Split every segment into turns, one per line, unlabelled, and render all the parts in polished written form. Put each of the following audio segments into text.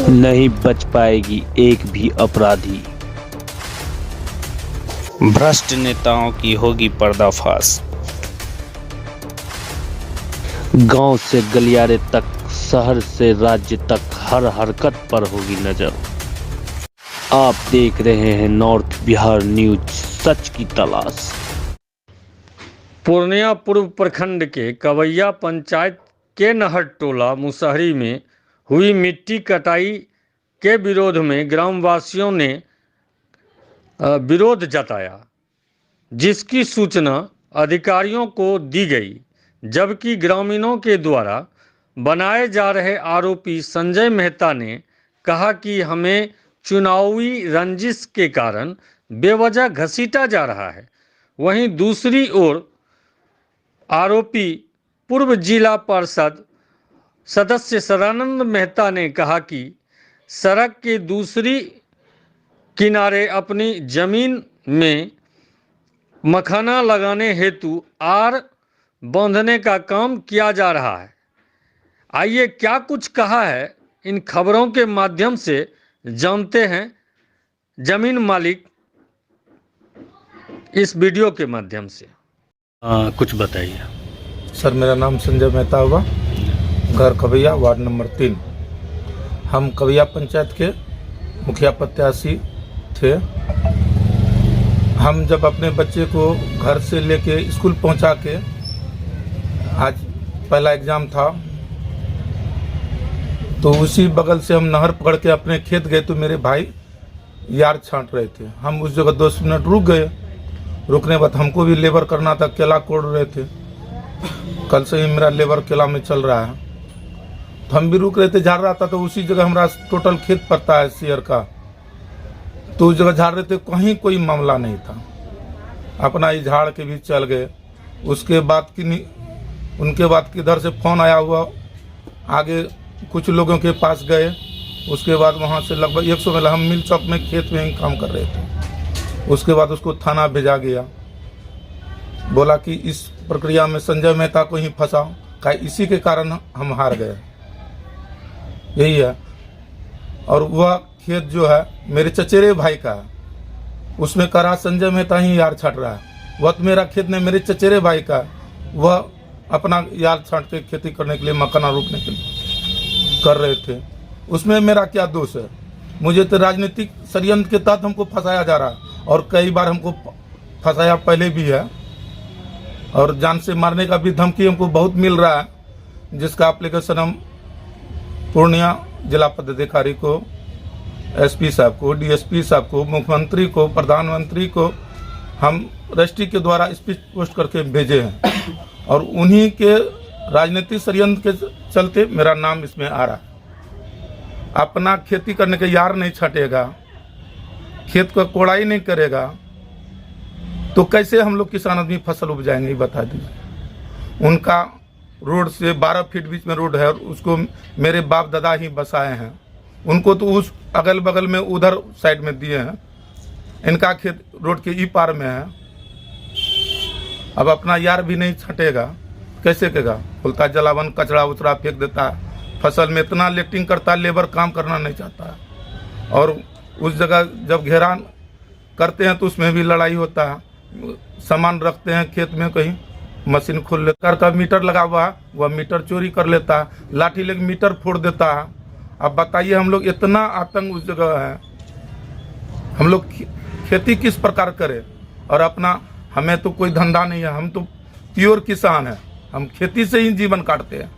नहीं बच पाएगी एक भी अपराधी। भ्रष्ट नेताओं की होगी पर्दाफाश। गांव से गलियारे तक, शहर से राज्य तक हर हरकत पर होगी नजर। आप देख रहे हैं नॉर्थ बिहार न्यूज, सच की तलाश।
पूर्णिया पूर्व प्रखंड के कवैया पंचायत के नहट टोला मुसहरी में हुई मिट्टी कटाई के विरोध में ग्रामवासियों ने विरोध जताया, जिसकी सूचना अधिकारियों को दी गई, जबकि ग्रामीणों के द्वारा बनाए जा रहे आरोपी संजय मेहता ने कहा कि हमें चुनावी रंजिश के कारण बेवजह घसीटा जा रहा है। वहीं दूसरी ओर आरोपी पूर्व जिला परिषद सदस्य सदानंद मेहता ने कहा कि सड़क के दूसरी किनारे अपनी जमीन में मखाना लगाने हेतु आर बांधने का काम किया जा रहा है। आइए क्या कुछ कहा है इन खबरों के माध्यम से जानते हैं जमीन मालिक इस वीडियो के माध्यम से। कुछ बताइए
सर। मेरा नाम संजय मेहता हुआ, घर कवैया, वार्ड नंबर 3। हम कवैया पंचायत के मुखिया प्रत्याशी थे। हम जब अपने बच्चे को घर से लेके स्कूल पहुंचा के, आज पहला एग्ज़ाम था, तो उसी बगल से हम नहर पकड़ के अपने खेत गए तो मेरे भाई यार छांट रहे थे। हम उस जगह 2 मिनट रुक गए। रुकने बाद हमको भी लेबर करना था, केला कोड़ रहे थे। कल से ही मेरा लेबर केला में चल रहा है, तो हम भी रुक रहे थे, झाड़ रहा था। तो उसी जगह हमारा टोटल खेत पड़ता है शेयर का, तो उस जगह झाड़ रहे थे, कहीं कोई मामला नहीं था। अपना ही झाड़ के भी चल गए। उसके बाद उनके बाद किधर से फ़ोन आया हुआ, आगे कुछ लोगों के पास गए। उसके बाद वहाँ से लगभग 100 मील, हम मिल चौक में खेत में ही काम कर रहे थे। उसके बाद उसको थाना भेजा गया। बोला कि इस प्रक्रिया में संजय मेहता को ही फंसाओ, का इसी के कारण हम हार गए। यही है। और वह खेत जो है मेरे चचेरे भाई का है, उसमें करा संजय मेहता ही यार छाट रहा है। वह तो मेरा खेत नहीं, मेरे चचेरे भाई का, वह अपना यार छाट के खेती करने के लिए, मकाना रोपने के लिए कर रहे थे। उसमें मेरा क्या दोष है? मुझे तो राजनीतिक षड्यंत्र के तहत हमको फंसाया जा रहा है, और कई बार हमको फंसाया पहले भी है, और जान से मारने का भी धमकी हमको बहुत मिल रहा है, जिसका एप्लीकेशन हम पूर्णिया जिला पदाधिकारी को, एसपी साहब को, डीएसपी साहब को, मुख्यमंत्री को, प्रधानमंत्री को हम रजिस्ट्री के द्वारा स्पीच पोस्ट करके भेजे हैं। और उन्हीं के राजनीतिक षड्यंत्र के चलते मेरा नाम इसमें आ रहा है। अपना खेती करने के यार नहीं छाटेगा, खेत को कोड़ाई नहीं करेगा, तो कैसे हम लोग किसान आदमी फसल उपजाएंगे, बता दीजिए। उनका रोड से 12 फीट बीच में रोड है, और उसको मेरे बाप दादा ही बसाए हैं। उनको तो उस अगल बगल में उधर साइड में दिए हैं। इनका खेत रोड के ई पार में है। अब अपना यार भी नहीं छटेगा, कैसे करेगा? बोलता जलावन, कचरा उचरा फेंक देता है। फसल में इतना लेटिंग करता है, लेबर काम करना नहीं चाहता है। और उस जगह जब घेरान करते हैं तो उसमें भी लड़ाई होता है। सामान रखते हैं खेत में, कहीं मशीन खोल लेता है, का मीटर लगा हुआ है, वह मीटर चोरी कर लेता है, लाठी लेकर मीटर फोड़ देता है। अब बताइए, हम लोग इतना आतंक उस जगह है, हम लोग खेती किस प्रकार करें? और अपना हमें तो कोई धंधा नहीं है, हम तो प्योर किसान हैं, हम खेती से ही जीवन काटते हैं।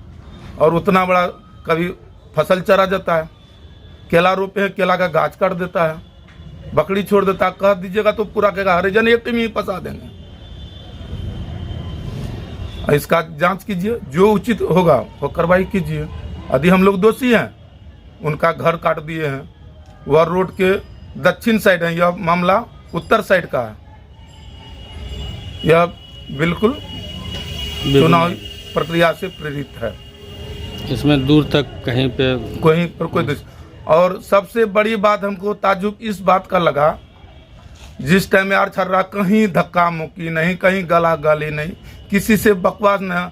और उतना बड़ा कभी फसल चरा जाता है, केला रोपे हैं, केला का गाछ काट देता है, बकरी छोड़ देता है। कह दीजिएगा तो पूरा कहेगा हरिजन एक टीम ही फंसा देंगे। इसका जांच कीजिए, जो उचित होगा वो कार्रवाई कीजिए। यदि हम लोग दोषी हैं, उनका घर काट दिए हैं, वह रोड के दक्षिण साइड है, यह मामला उत्तर साइड का है। यह बिल्कुल चुनाव प्रक्रिया से प्रेरित है।
इसमें दूर तक कहीं पर
कोई दोष। और सबसे बड़ी बात हमको ताजुब इस बात का लगा, जिस टाइम यार छड़ रहा, कहीं धक्का मुक्की नहीं, कहीं गला गाली नहीं, किसी से बकवास न।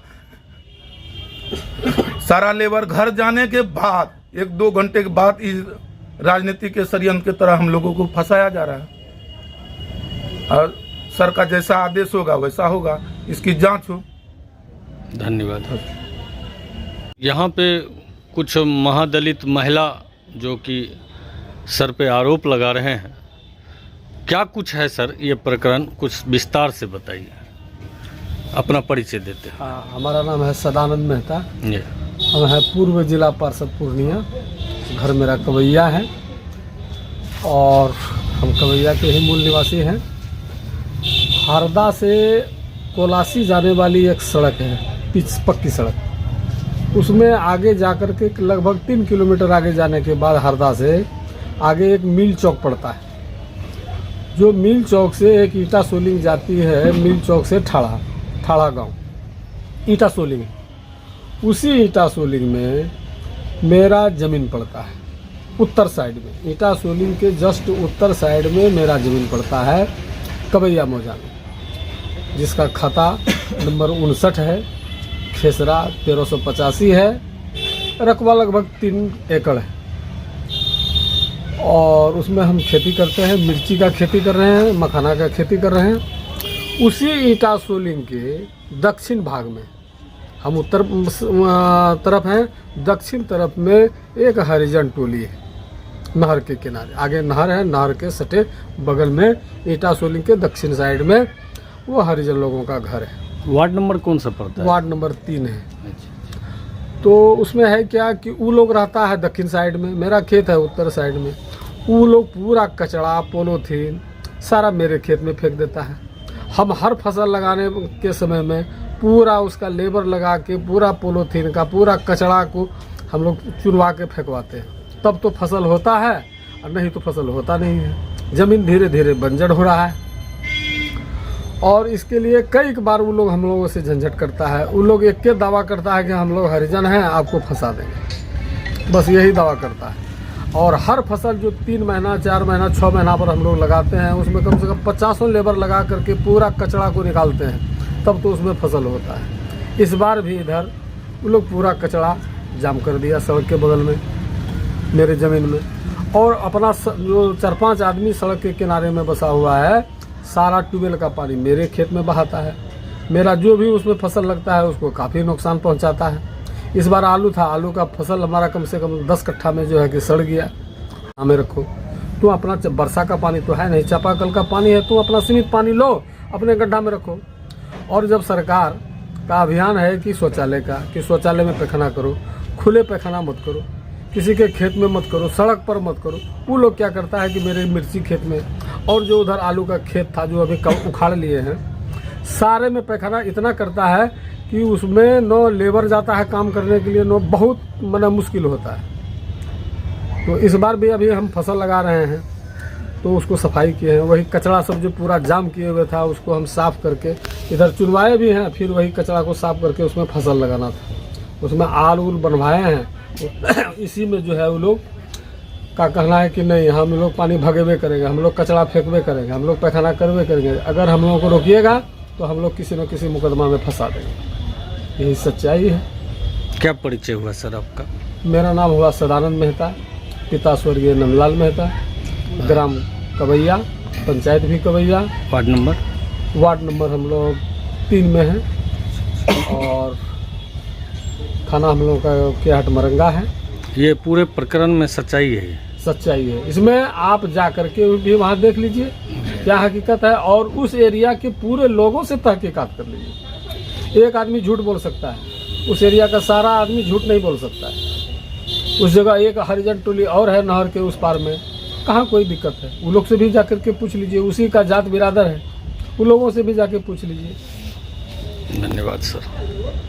सारा लेबर घर जाने के बाद 1-2 घंटे के बाद इस राजनीति के षड्यंत्र की तरह हम लोगों को फंसाया जा रहा है। और सर का जैसा आदेश होगा वैसा होगा, इसकी जांच हो।
धन्यवाद। यहाँ पे कुछ महादलित महिला जो कि सर पे आरोप लगा रहे हैं, क्या कुछ है सर ये प्रकरण, कुछ विस्तार से बताइए, अपना परिचय देते हैं।
हाँ, हमारा नाम है सदानंद मेहता।
जी।
हम हैं पूर्व जिला पार्षद पूर्णिया। घर मेरा कवैया है और हम कवैया के ही मूल निवासी हैं। हरदा से कोलासी जाने वाली एक सड़क है, पक्की सड़क। उसमें आगे जाकर के लगभग 3 किलोमीटर आगे जाने के बाद हरदा से आगे एक मिल चौक पड़ता है। जो मिल चौक से एक ईटा सोलिंग जाती है, मिल चौक से ठाड़ा गांव ईटा सोलिंग, उसी ईटा सोलिंग में मेरा ज़मीन पड़ता है। उत्तर साइड में, ईटा सोलिंग के जस्ट उत्तर साइड में मेरा ज़मीन पड़ता है कवैया मौजा में, जिसका खाता नंबर 59 है, खेसरा 1385 है, रकबा लगभग 3 एकड़ है। और उसमें हम खेती करते हैं, मिर्ची का खेती कर रहे हैं, मखाना का खेती कर रहे हैं। उसी ईटा सोलिंग के दक्षिण भाग में, हम उत्तर तरफ हैं, दक्षिण तरफ में एक हरिजन टोली है नहर के किनारे। आगे नहर है, नहर के सटे बगल में ईटा सोलिंग के दक्षिण साइड में वो हरिजन लोगों का घर है।
वार्ड नंबर कौन सा पड़ता है?
वार्ड नंबर 3 है। तो उसमें है क्या कि वो लोग रहता है दक्षिण साइड में, मेरा खेत है उत्तर साइड में। वो लोग पूरा कचड़ा पोलोथीन सारा मेरे खेत में फेंक देता है। हम हर फसल लगाने के समय में पूरा उसका लेबर लगा के पूरा पोलोथीन का पूरा कचड़ा को हम लोग चुनवा के फेंकवाते हैं, तब तो फसल होता है, और नहीं तो फसल होता नहीं है। ज़मीन धीरे धीरे बंजर हो रहा है। और इसके लिए कई बार वो लोग हम लोगों से झंझट करता है। वो लोग एक के दावा करता है कि हम लोग हरिजन हैं, आपको फंसा देंगे, बस यही दावा करता है। और हर फसल जो 3 महीना 4 महीना 6 महीना पर हम लोग लगाते हैं, उसमें कम से कम 50 लेबर लगा करके पूरा कचड़ा को निकालते हैं, तब तो उसमें फसल होता है। इस बार भी इधर वो लोग पूरा कचड़ा जाम कर दिया सड़क के बगल में मेरे ज़मीन में। और अपना जो 4-5 आदमी सड़क के किनारे में बसा हुआ है, सारा ट्यूबवेल का पानी मेरे खेत में बहाता है। मेरा जो भी उसमें फसल लगता है उसको काफ़ी नुकसान पहुंचाता है। इस बार आलू था, आलू का फसल हमारा कम से कम 10 कट्ठा में जो है कि सड़ गया। हमें रखो, तुम अपना वर्षा का पानी तो है नहीं, चापाकल का पानी है, तुम अपना सीमित पानी लो, अपने गड्ढा में रखो। और जब सरकार का अभियान है कि शौचालय का, कि शौचालय में पैखाना करो, खुले पैखाना मत करो, किसी के खेत में मत करो, सड़क पर मत करो। वो लोग क्या करता है कि मेरे मिर्ची खेत में और जो उधर आलू का खेत था जो अभी उखाड़ लिए हैं, सारे में पैखाना इतना करता है कि उसमें नो लेबर जाता है काम करने के लिए, नो बहुत मना मुश्किल होता है। तो इस बार भी अभी हम फसल लगा रहे हैं तो उसको सफाई किए हैं। वही कचरा सब जो पूरा जाम किए हुए था उसको हम साफ़ करके इधर चुनवाए भी हैं, फिर वही कचरा को साफ़ करके उसमें फसल लगाना था। उसमें आल उल बनवाए हैं। इसी में जो है वो लोग का कहना है कि नहीं, हम लोग पानी भगेबे करेंगे, हम लोग कचरा फेंकबे करेंगे, हम लोग पैखाना करबे करेंगे, अगर हम लोगों को रोकिएगा तो हम लोग किसी न किसी मुकदमा में फंसा देंगे। यही सच्चाई है।
क्या परिचय हुआ सर आपका?
मेरा नाम हुआ सदानंद मेहता, पिता स्वर्गीय नंदलाल मेहता, ग्राम कवैया, पंचायत भी Kawaiya,
ward number?
Ward number हम लोग 3 में हैं और थाना हम लोग का केहट मरंगा है।
ये पूरे प्रकरण में सच्चाई है?
सच्चाई है। इसमें आप जा करके भी वहाँ देख लीजिए क्या हकीकत है, और उस एरिया के पूरे लोगों से तहकीकात कर लीजिए। एक आदमी झूठ बोल सकता है, उस एरिया का सारा आदमी झूठ नहीं बोल सकता है। उस जगह एक हरिजन टोली और है नहर के उस पार में, कहाँ कोई दिक्कत है। वो लोग से भी जाकर के पूछ लीजिए, उसी का जात बिरादर है, उन लोगों से भी जाके पूछ लीजिए।
धन्यवाद सर।